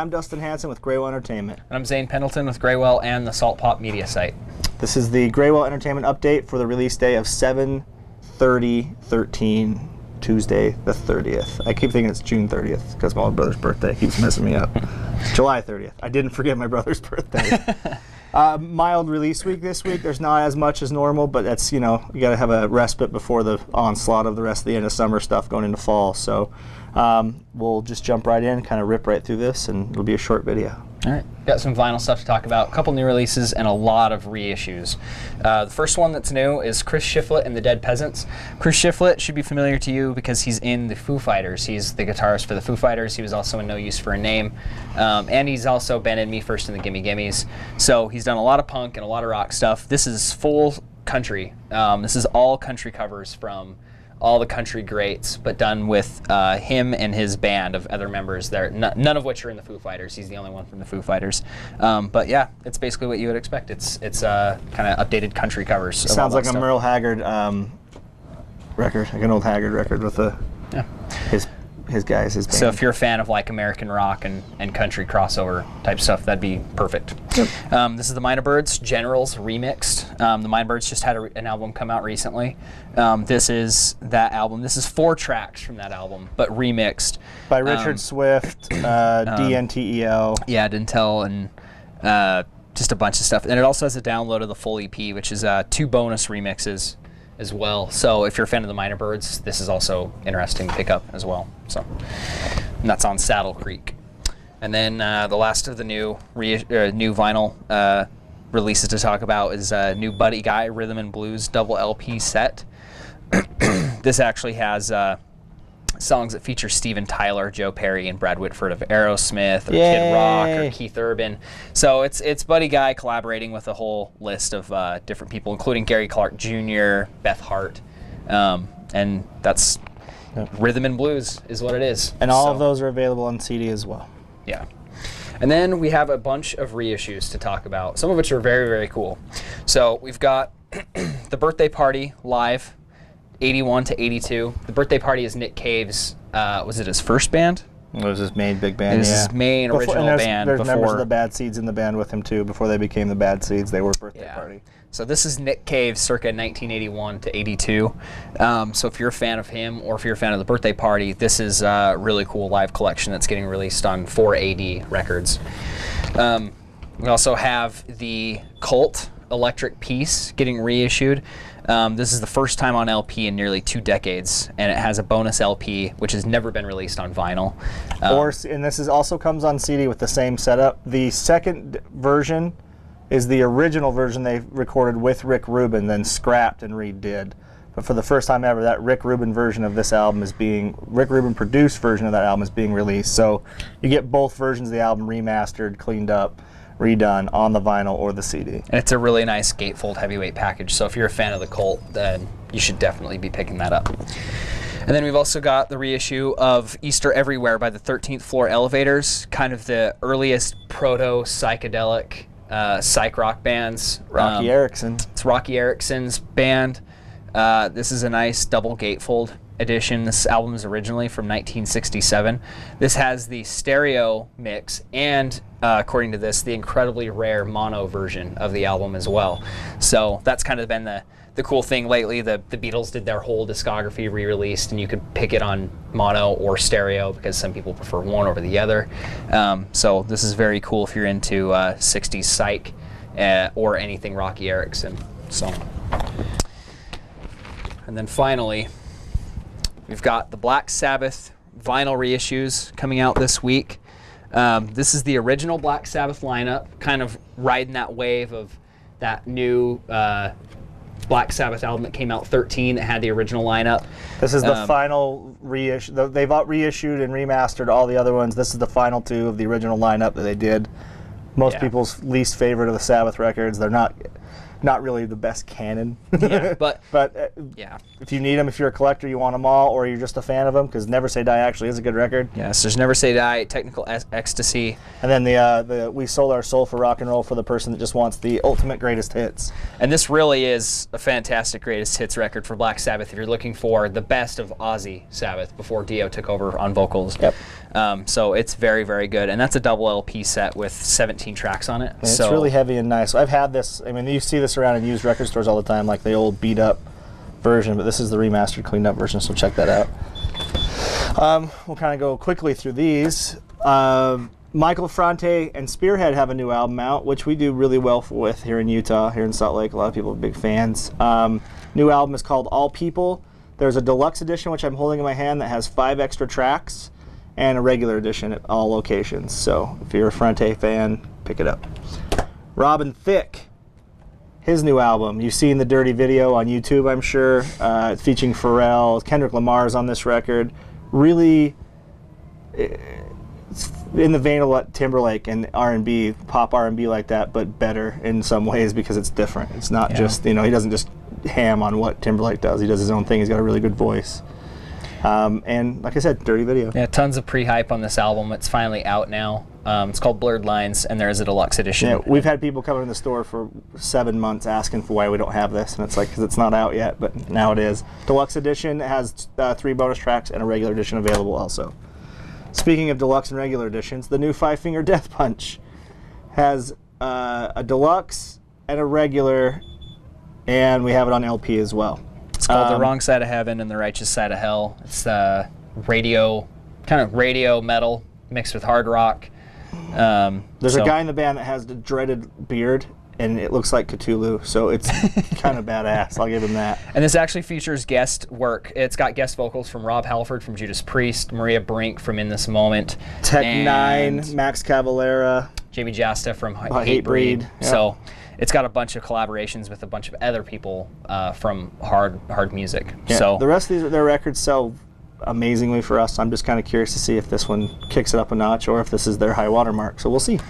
I'm Dustin Hanson with Graywell Entertainment. And I'm Zane Pendleton with Graywell and the Salt Pop Media site. This is the Graywell Entertainment update for the release day of 7/30/13, Tuesday the 30th. I keep thinking it's June 30th because my older brother's birthday keeps messing me up. July 30th. I didn't forget my brother's birthday. Mild release week this week. There's not as much as normal, but that's, you know, you got to have a respite before the onslaught of the rest of the end of summer stuff going into fall. So we'll just jump right in, kind of rip right through this, and it'll be a short video. All right, got some vinyl stuff to talk about, a couple new releases, and a lot of reissues. The first one that's new is Chris Shiflett and the Dead Peasants. Chris Shiflett should be familiar to you because he's in the Foo Fighters. He's the guitarist for the Foo Fighters. He was also in No Use for a Name. And he's also been in Me First and the Gimme Gimmes. So he's done a lot of punk and a lot of rock stuff. This is full country. This is all country covers from all the country greats, but done with him and his band of other members there, none of which are in the Foo Fighters. He's the only one from the Foo Fighters. But yeah, it's basically what you would expect. It's kind of updated country covers. Sounds like a Merle Haggard record, like an old Haggard record with his guys, his band. So if you're a fan of like American rock and country crossover type stuff, that'd be perfect. Yep. This is the Mynabirds, Generals Remixed. The Mynabirds just had an album come out recently. This is that album. This is 4 tracks from that album, but remixed. By Richard Swift, DNTEL. Yeah, Dintel, and just a bunch of stuff. And it also has a download of the full EP, which is 2 bonus remixes as well. So if you're a fan of the Mynabirds, this is also interesting to pick up as well. So, and that's on Saddle Creek. And then the last of the new vinyl releases to talk about is new Buddy Guy Rhythm and Blues double LP set. This actually has songs that feature Steven Tyler, Joe Perry, and Brad Whitford of Aerosmith, or Kid Rock, or Keith Urban. So it's Buddy Guy collaborating with a whole list of different people, including Gary Clark Jr., Beth Hart, and that's Rhythm and Blues is what it is. And all of those are available on CD as well. Yeah. And then we have a bunch of reissues to talk about, some of which are very, very cool. So we've got The Birthday Party live, 81 to 82. The Birthday Party is Nick Cave's, was it his first band? It was his main big band, It was his main original band. There's members of the Bad Seeds in the band with him too. Before they became the Bad Seeds, they were Birthday Party. So this is Nick Cave circa 1981 to 82. So if you're a fan of him, or if you're a fan of the Birthday Party, this is a really cool live collection that's getting released on 4AD Records. We also have the Cult Electric Peace getting reissued. This is the first time on LP in nearly 2 decades, and it has a bonus LP which has never been released on vinyl. And this is also comes on CD with the same setup. The second version is the original version they recorded with Rick Rubin, then scrapped and redid. But for the first time ever, that Rick Rubin version of this album is Rick Rubin produced version of that album is being released. So you get both versions of the album remastered, cleaned up, redone on the vinyl or the CD. And it's a really nice gatefold heavyweight package, so if you're a fan of the Cult, then you should definitely be picking that up. And then we've also got the reissue of Easter Everywhere by the 13th Floor Elevators, kind of the earliest proto-psychedelic psych rock bands. Rocky Erickson. It's Rocky Erickson's band. This is a nice double gatefold edition. This album is originally from 1967. This has the stereo mix and, according to this, the incredibly rare mono version of the album as well. So that's kind of been the cool thing lately. The Beatles did their whole discography re-released, and you could pick it on mono or stereo because some people prefer one over the other. So this is very cool if you're into 60s psych or anything Rocky Erickson. So, and then finally, we've got the Black Sabbath vinyl reissues coming out this week. This is the original Black Sabbath lineup, kind of riding that wave of that new Black Sabbath album that came out 13 that had the original lineup. This is the final reissue. They've reissued and remastered all the other ones. This is the final 2 of the original lineup that they did. Most people's least favorite of the Sabbath records. They're not not really the best canon. Yeah, but yeah, if you need them, if you're a collector, you want them all, or you're just a fan of them, because Never Say Die actually is a good record. Yes, there's Never Say Die, Technical Ecstasy. And then the We Sold Our Soul for Rock and Roll for the person that just wants the ultimate greatest hits. And this really is a fantastic greatest hits record for Black Sabbath if you're looking for the best of Ozzy Sabbath before Dio took over on vocals. Yep. So it's very, very good. And that's a double LP set with 17 tracks on it. It's really heavy and nice. I've had this, I mean, you see this around in used record stores all the time, like the old beat up version, but this is the remastered, cleaned up version, so check that out. We'll kind of go quickly through these. Michael Franti and Spearhead have a new album out, which we do really well with here in Utah, here in Salt Lake. A lot of people are big fans. New album is called All People. There's a deluxe edition, which I'm holding in my hand, that has 5 extra tracks, and a regular edition at all locations. So if you're a Franti fan, pick it up. Robin Thicke, his new album. You've seen the Dirty video on YouTube, I'm sure. It's featuring Pharrell. Kendrick Lamar's on this record. Really, it's in the vein of what Timberlake and R&B, pop R&B like that, but better in some ways because it's different. It's not just, he doesn't just ham on what Timberlake does. He does his own thing. He's got a really good voice. And like I said, Dirty video. Yeah, tons of pre-hype on this album. It's finally out now. It's called Blurred Lines, and there is a deluxe edition. Yeah, we've had people come in the store for 7 months asking for why we don't have this, and it's like, because it's not out yet, but now it is. Deluxe edition has 3 bonus tracks and a regular edition available also. Speaking of deluxe and regular editions, the new Five Finger Death Punch has a deluxe and a regular, and we have it on LP as well. It's called The Wrong Side of Heaven and The Righteous Side of Hell. It's radio metal mixed with hard rock. There's a guy in the band that has the dreaded beard, and it looks like Cthulhu, so it's kind of badass. I'll give him that. And this actually features guest work. It's got guest vocals from Rob Halford from Judas Priest, Maria Brink from In This Moment, Tech Nine, Max Cavalera, JB Jasta from Hatebreed. Yep. So it's got a bunch of collaborations with a bunch of other people from hard music. Yeah, so the rest of their records sell amazingly for us. I'm just kind of curious to see if this one kicks it up a notch or if this is their high water mark. So we'll see.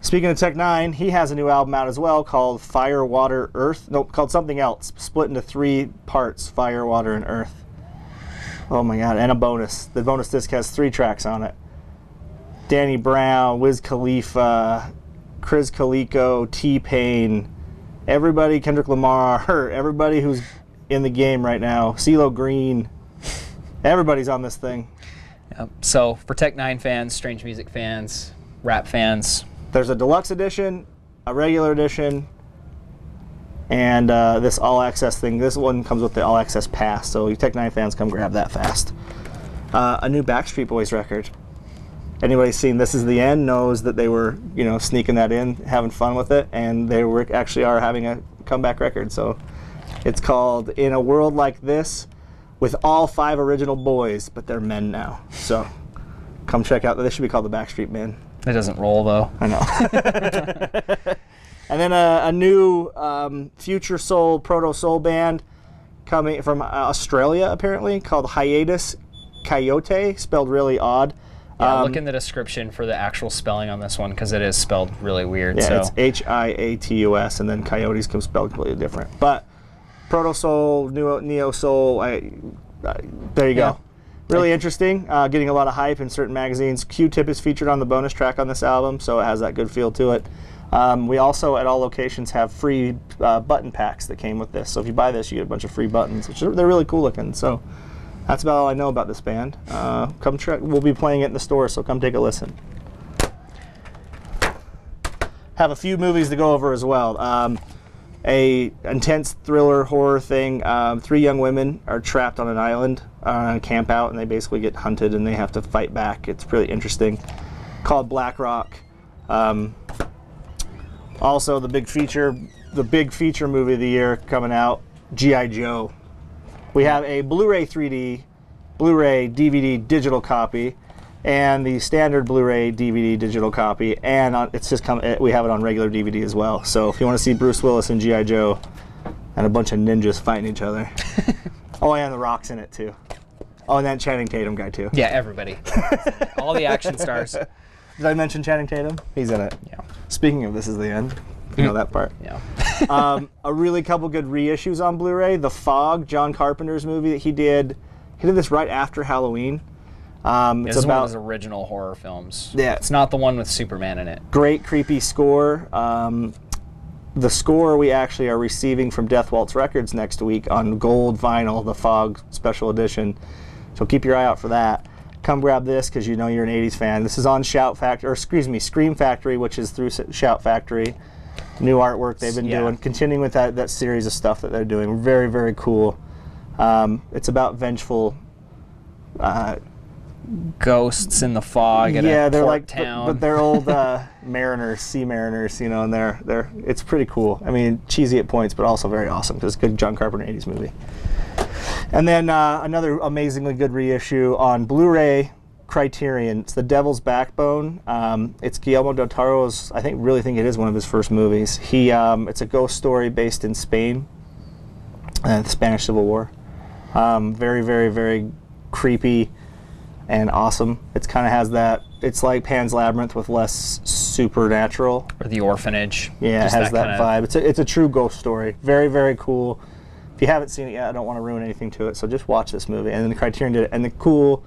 Speaking of Tech Nine, he has a new album out as well called Fire, Water, Earth. Nope, called something else. Split into 3 parts: Fire, Water, and Earth. Oh my God! And a bonus. The bonus disc has 3 tracks on it. Danny Brown, Wiz Khalifa, Chris Calico, T-Pain, everybody, Kendrick Lamar, everybody who's in the game right now, CeeLo Green, everybody's on this thing. Yep. So for Tech Nine fans, strange music fans, rap fans, there's a deluxe edition, a regular edition, and this all access thing. This one comes with the all access pass, so you Tech Nine fans, come grab that fast. A new Backstreet Boys record. Anybody seen This Is the End knows that they were, sneaking that in, having fun with it, and they actually are having a comeback record. So it's called In a World Like This, with all 5 original boys, but they're men now. So come check out. This should be called the Backstreet Men. It doesn't roll though. I know. And then a new future soul, proto soul band coming from Australia apparently, called Hiatus, Kaiyote, spelled really odd. Yeah, look in the description for the actual spelling on this one because it is spelled really weird. Yeah, so. it's Hiatus, and then Coyotes come spelled completely different. But proto soul, neo soul, there you go. Really interesting. Getting a lot of hype in certain magazines. Q-Tip is featured on the bonus track on this album, so it has that good feel to it. We also, at all locations, have free button packs that came with this. So if you buy this, you get a bunch of free buttons, which they're really cool looking. So that's about all I know about this band. Come check. We'll be playing it in the store, so come take a listen. Have a few movies to go over as well. A intense thriller horror thing. 3 young women are trapped on an island on a camp out, and they basically get hunted and they have to fight back. It's pretty interesting. Called Black Rock. Also, the big feature movie of the year coming out, G.I. Joe. We have a Blu-ray 3D, Blu-ray DVD digital copy, and the standard Blu-ray DVD digital copy, and we have it on regular DVD as well. So if you want to see Bruce Willis and G.I. Joe and a bunch of ninjas fighting each other. Oh, and The Rock's in it too. Oh, and that Channing Tatum guy too. Yeah, everybody. All the action stars. Did I mention Channing Tatum? He's in it. Yeah. Speaking of This Is the End, if you know that part. Yeah. A really couple good reissues on Blu-ray. The Fog, John Carpenter's movie that he did. He did this right after Halloween. It's about one of his original horror films. Yeah. It's not the one with Superman in it. Great creepy score. The score we actually are receiving from Death Waltz Records next week on gold vinyl, the Fog Special Edition. So keep your eye out for that. Come grab this because you know you're an 80s fan. This is on Scream Factory, which is through Shout Factory. New artwork they've been doing. Continuing with that series of stuff that they're doing. Very, very cool. It's about vengeful ghosts in the fog at a they're port like town. but they're old mariners, sea mariners, you know, and they're it's pretty cool. I mean, cheesy at points, but also very awesome because it's a good John Carpenter 80s movie. And then another amazingly good reissue on Blu-ray, Criterion. It's The Devil's Backbone. It's Guillermo del Toro's, I really think it is one of his first movies. It's a ghost story based in Spain, the Spanish Civil War. Very, very, very creepy and awesome. It kind of has that, it's like Pan's Labyrinth with less supernatural. Or The Orphanage. Yeah, it has that vibe. It's a true ghost story. Very, very cool. If you haven't seen it yet, I don't want to ruin anything to it, so just watch this movie. And then the Criterion did it. And the cool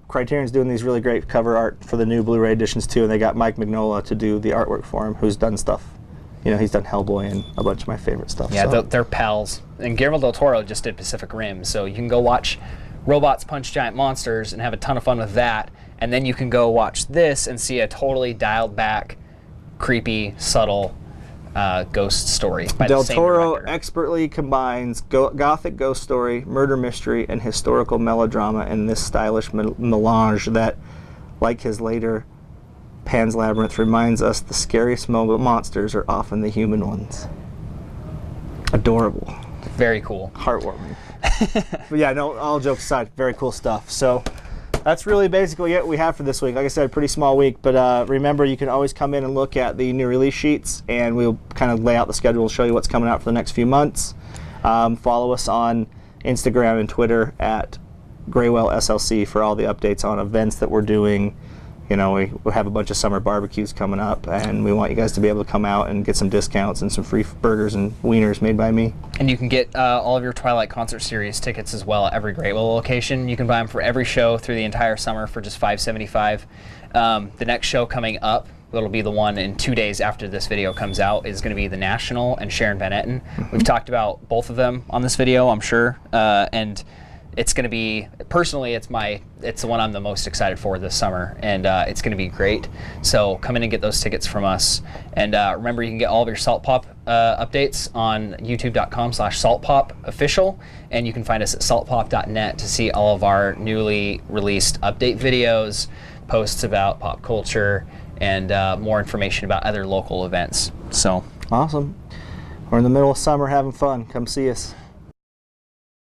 Criterion's doing these really great cover art for the new Blu-ray editions too, and they got Mike Mignola to do the artwork for him, who's done stuff. You know, he's done Hellboy and a bunch of my favorite stuff. Yeah, so. they're pals. And Guillermo del Toro just did Pacific Rim, so you can go watch Robots Punch Giant Monsters and have a ton of fun with that, and then you can go watch this and see a totally dialed back, creepy, subtle ghost story by Del the same Toro director. expertly combines gothic ghost story, murder mystery, and historical melodrama in this stylish melange that, like his later Pan's Labyrinth, reminds us the scariest monsters are often the human ones. Adorable. Very cool. Heartwarming. But yeah, no, all jokes aside, very cool stuff. So that's really basically it we have for this week. Like I said, pretty small week, but remember, you can always come in and look at the new release sheets, and we'll kind of lay out the schedule and show you what's coming out for the next few months. Follow us on Instagram and Twitter at Graywell SLC for all the updates on events that we're doing. You know, we have a bunch of summer barbecues coming up, and we want you guys to be able to come out and get some discounts and some free burgers and wieners made by me. And you can get all of your Twilight Concert Series tickets as well at every Greatwell location. You can buy them for every show through the entire summer for just $5.75. The next show coming up, that'll be the one in 2 days after this video comes out, is going to be the National and Sharon Van Etten. We've talked about both of them on this video, I'm sure, and it's going to be, personally, it's the one I'm the most excited for this summer, and it's going to be great. So come in and get those tickets from us. And remember, you can get all of your Salt Pop updates on youtube.com/saltpopofficial, and you can find us at saltpop.net to see all of our newly released update videos, posts about pop culture, and more information about other local events. So awesome. We're in the middle of summer having fun. Come see us.